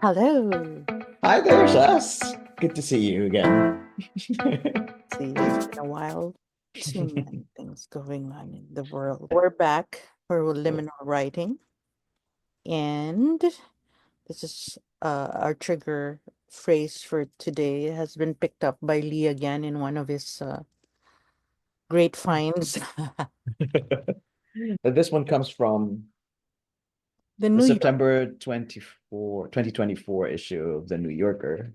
Hello. Hi there, Sas. Good to see you again. See, it's been a while. Too many things going on in the world. We're back for liminal writing, and this is our trigger phrase for today. It has been picked up by Lee again in one of his great finds. But this one comes from The the New York. September 2024 issue of the New Yorker.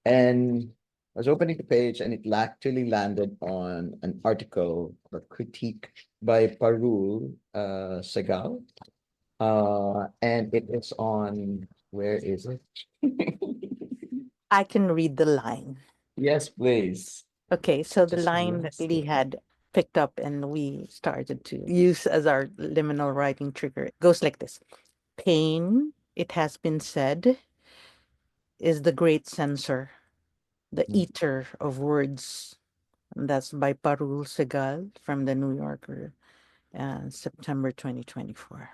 And I was opening the page and it actually landed on an article or critique by Parul Sehgal. And it is on, where is it? I can read the line. Yes, please. Okay, so the Just line that Lee had picked up and we started to use as our liminal writing trigger goes like this. Pain, it has been said, is the great censor, the eater of words. And that's by Parul Sehgal from the New Yorker, September 2024.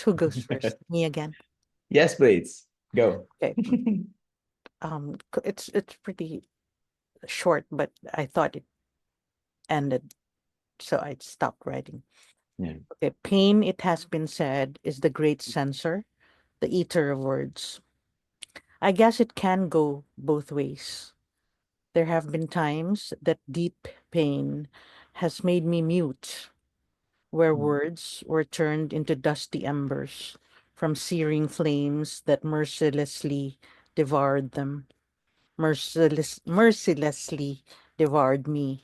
Who goes first? Me again. Yes, please. Go. Okay. It's pretty short, but I thought it ended, so I stopped writing. Yeah. Okay. Pain, it has been said, is the great censor, the eater of words. I guess it can go both ways. There have been times that deep pain has made me mute, where words were turned into dusty embers from searing flames that mercilessly devoured them, mercilessly devoured me.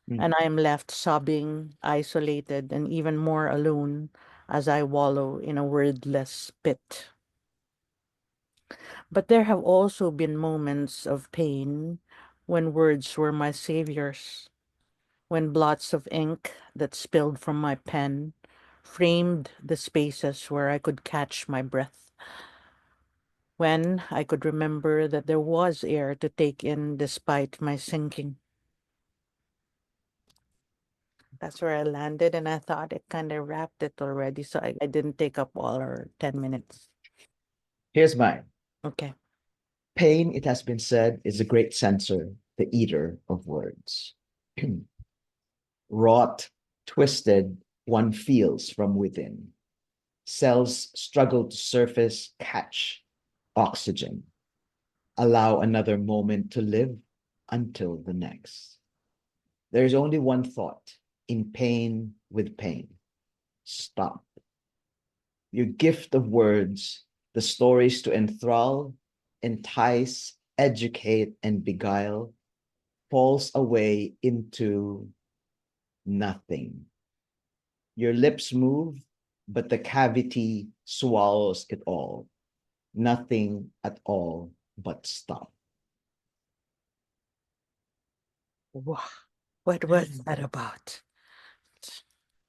Mm. And I am left sobbing, isolated, and even more alone as I wallow in a wordless pit. But there have also been moments of pain when words were my saviors, when blots of ink that spilled from my pen framed the spaces where I could catch my breath, when I could remember that there was air to take in despite my sinking. That's where I landed, and I thought it kind of wrapped it already, so I didn't take up all our 10 minutes. Here's mine. Okay. Pain, it has been said, is a great censor, the eater of words. Wrought, twisted, one feels from within. Cells struggle to surface, catch oxygen, allow another moment to live until the next. There is only one thought in pain with pain. Stop. Your gift of words, the stories to enthrall, entice, educate, and beguile, falls away into nothing. Your lips move, but the cavity swallows it all. Nothing at all but stop. Wow. What was that about?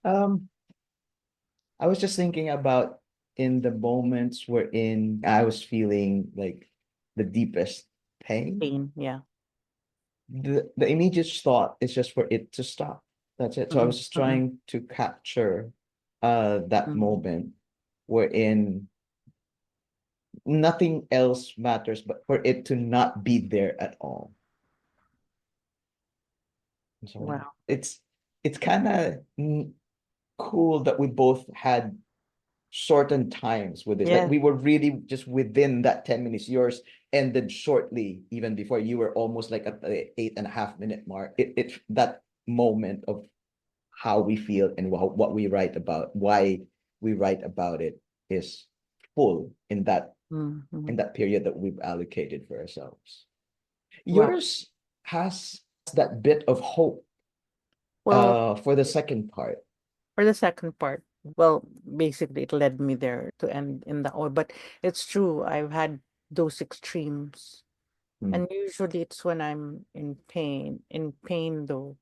Um, I was just thinking about in the moments wherein I was feeling like the deepest pain. Pain, yeah. The immediate thought is just for it to stop. That's it. So I Mm-mm, was just mm-mm, trying to capture that mm. moment wherein nothing else matters but for it to not be there at all. So Wow. it's kind of cool that we both had shortened times with this. Like Yeah. we were really just within that 10 minutes. Yours ended shortly, even before you were almost like at the 8.5 minute mark. It that moment of how we feel and what we write about, why we write about it is full Mm-hmm. in that period that we've allocated for ourselves. Wow. Yours has that bit of hope Well, for the second part. for the second part, well, basically it led me there to end in that way. But it's true, I've had those extremes. Mm, And usually it's when I'm in pain. In pain though,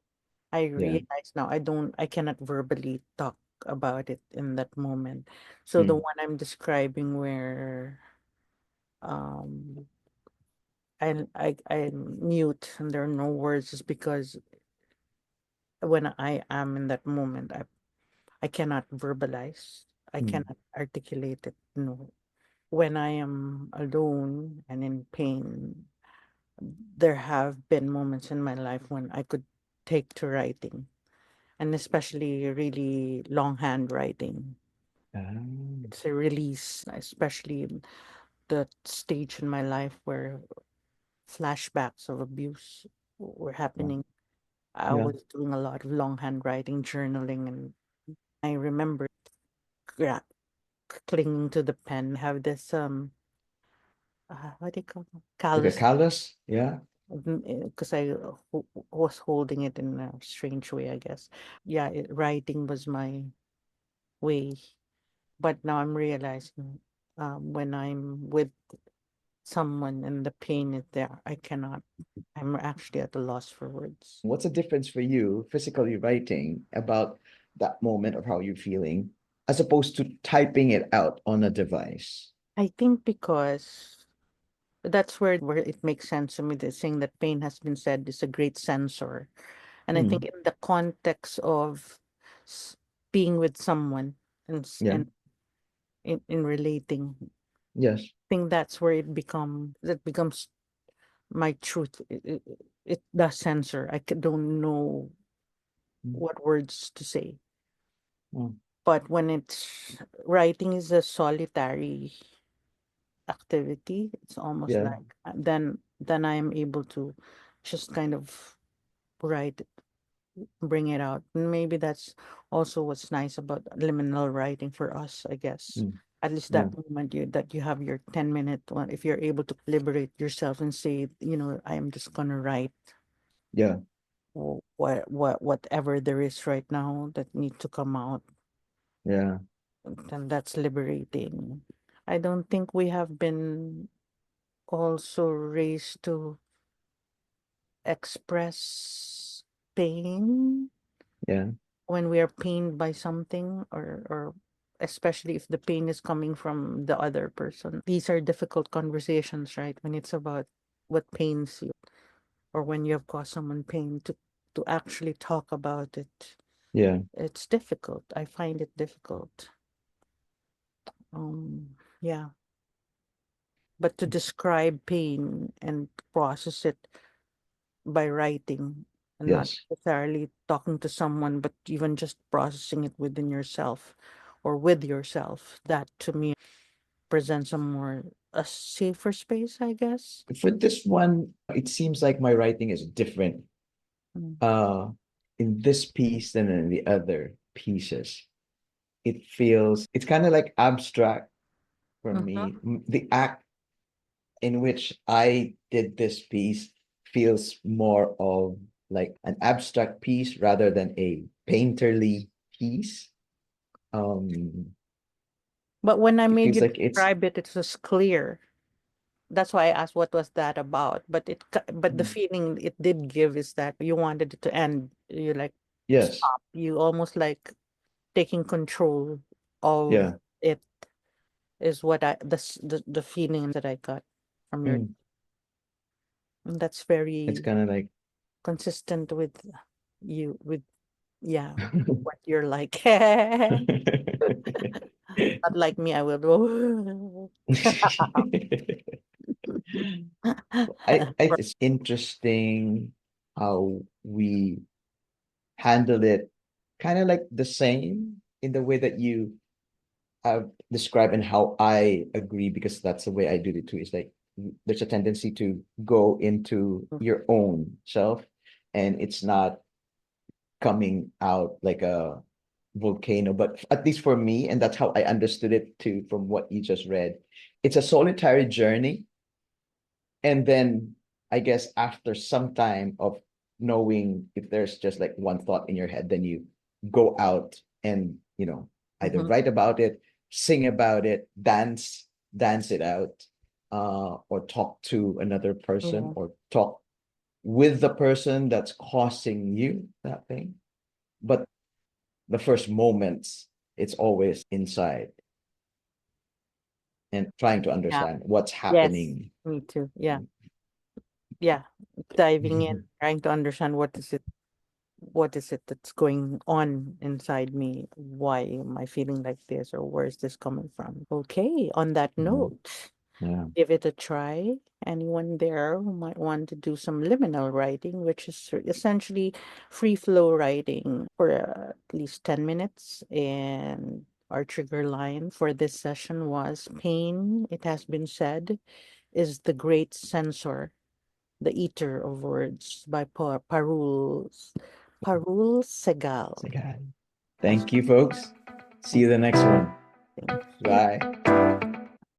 I yeah. realize now I cannot verbally talk about it in that moment. So the Mm, one I'm describing where um I'm mute and there are no words is because when I am in that moment, I cannot verbalize. I mm, cannot articulate it. No. when I am alone and in pain, there have been moments in my life when I could take to writing, and especially really longhand writing. Ah, It's a release, especially in the stage in my life where flashbacks of abuse were yeah, happening. I yeah. was doing a lot of longhand writing, journaling, and I remember gra- clinging to the pen. Have this what do you call it? Like a Callus, callus? Yeah. because I was holding it in a strange way, I guess. Yeah, writing was my way, but now I'm realizing when I'm with someone and the pain is there, I cannot. I'm actually at a loss for words. What's the difference for you, physically writing about that moment of how you're feeling, as opposed to typing it out on a device? I think because that's where it makes sense to me, the saying that pain has been said is a great censor. And I think Mm, in the context of s- being with someone yeah. and in relating, I Yes. think that's where that becomes my truth. It does censor. Don't know Mm, what words to say. mm, But when it's writing is a solitary activity, it's almost yeah. like then I am able to just kind of write it, bring it out. And maybe that's also what's nice about liminal writing for us, I guess. Mm, At least yeah. that moment you have your 10-minute one, if you're able to liberate yourself and say, I am just gonna write Yeah. whatever there is right now that need to come out, Yeah. then that's liberating. I don't think we have been also raised to express pain Yeah. when we are pained by something, or especially if the pain is coming from the other person. These are difficult conversations, right? When it's about what pains you, or when you have caused someone pain, to actually talk about it. Yeah. It's difficult. I find it difficult. Yeah. But to describe pain and process it by writing, and not Yes. necessarily talking to someone, but even just processing it within yourself or with yourself, that to me presents a safer space, I guess. For this one, it seems like my writing is different Mm. uh in this piece than in the other pieces. It feels it's kind of like abstract for Mhm. me. The act in which I did this piece feels more of like an abstract piece rather than a painterly piece. Um, But when I it made feels you like it's describe it, it was clear. That's why I asked what was that about. But the feeling it did give is that you wanted it to end. You like yes, stop. You almost like taking control of yeah. it is what the feeling that I got from your. Mm, And that's it's very kind of like consistent with you, with yeah, what you're like. Not like me, I will. I it's interesting how we handle it kind of like the same in the way that you describe and how I agree because that's the way I do it too. It's like there's a tendency to go into your own self, and it's not coming out like a volcano. But at least for me, and that's how I understood it too from what you just read, it's a solitary journey. And then I guess after some time of knowing if there's just like one thought in your head, then you go out and, either Mhm. write about it, sing about it, dance it out, or talk to another person Yeah. or talk with the person that's causing you that thing. But the first moments, it's always inside and trying to Yeah. understand what's Yes. happening. Me too. Yeah. Yeah. Diving in, trying to understand what is it. what is it that's going on inside me? Why am I feeling like this, or where is this coming from? Okay, on that note, Yeah. give it a try. Anyone there who might want to do some liminal writing, which is essentially free flow writing for at least 10 minutes. And our trigger line for this session was pain, it has been said, is the great censor, the eater of words by Parul Sehgal. Thank you, folks. See you the next one. Thank you. Bye.